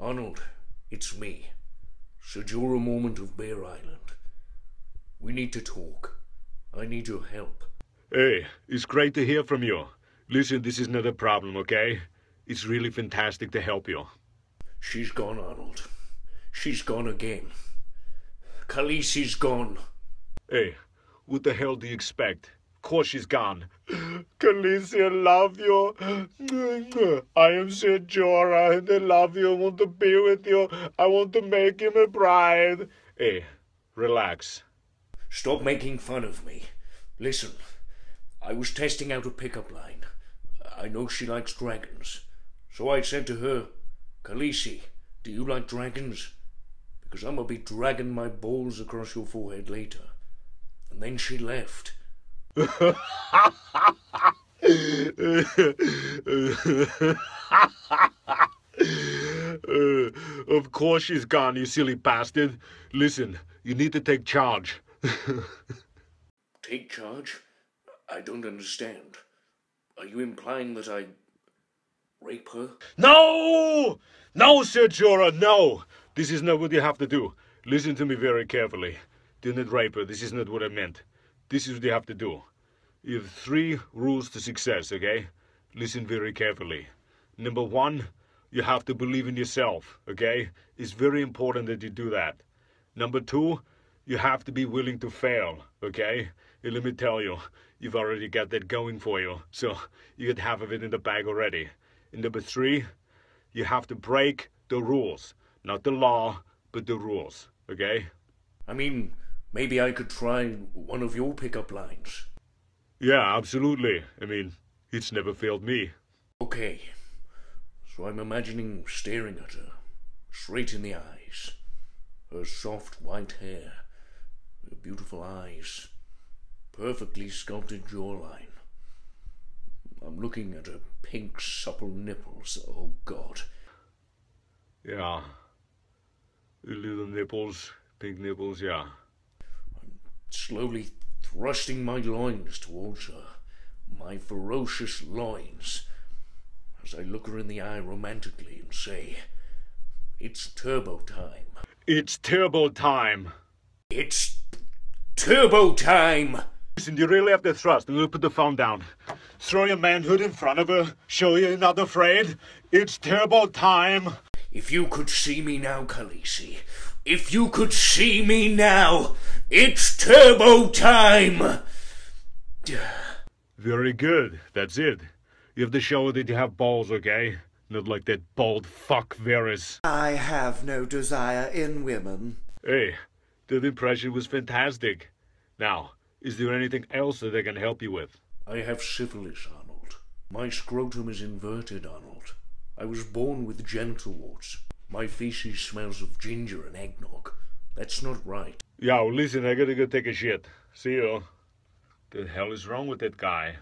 Arnold, it's me, Sir Jorah Mormont of Bear Island. We need to talk. I need your help. Hey, it's great to hear from you. Listen, this is not a problem, okay? It's really fantastic to help you. She's gone, Arnold. She's gone again. Khaleesi's gone. Hey, what the hell do you expect? Of course she's gone. Khaleesi, I love you. I am Sir Jorah and I love you. I want to be with you. I want to make you my bride. Hey, relax. Stop making fun of me. Listen, I was testing out a pickup line. I know she likes dragons. So I said to her, Khaleesi, do you like dragons? Because I'm gonna be dragging my balls across your forehead later. And then she left. Of course she's gone, you silly bastard. Listen, you need to take charge. Take charge? I don't understand. Are you implying that I rape her? No! No, Sir Jorah, no! This is not what you have to do. Listen to me very carefully. Do not rape her. This is not what I meant. This is what you have to do. You have 3 rules to success, okay? Listen very carefully. Number 1, you have to believe in yourself, okay? It's very important that you do that. Number 2, you have to be willing to fail, okay? And let me tell you, you've already got that going for you. So you get half of it in the bag already. And number 3, you have to break the rules. Not the law, but the rules, okay? I mean, maybe I could try one of your pickup lines. Yeah, absolutely. I mean, it's never failed me. Okay, so I'm imagining staring at her, straight in the eyes. Her soft white hair, her beautiful eyes, perfectly sculpted jawline. I'm looking at her pink, supple nipples. Oh, God. Yeah. Little nipples, pink nipples, yeah. I'm slowly thrusting my loins towards her, my ferocious loins, as I look her in the eye romantically and say, it's turbo time. It's turbo time. It's turbo time! Listen, you really have to thrust. I'm gonna put the phone down. Throw your manhood in front of her. Show you're not afraid. It's turbo time. If you could see me now, Khaleesi. If you could see me now. It's turbo time! Very good. That's it. You have to show that you have balls, okay? Not like that bald fuck Varys. I have no desire in women. Hey, that impression was fantastic. Now, is there anything else that I can help you with? I have syphilis, Arnold. My scrotum is inverted, Arnold. I was born with genital warts. My feces smells of ginger and eggnog. That's not right. Yo, listen, I gotta go take a shit. See you. The hell is wrong with that guy?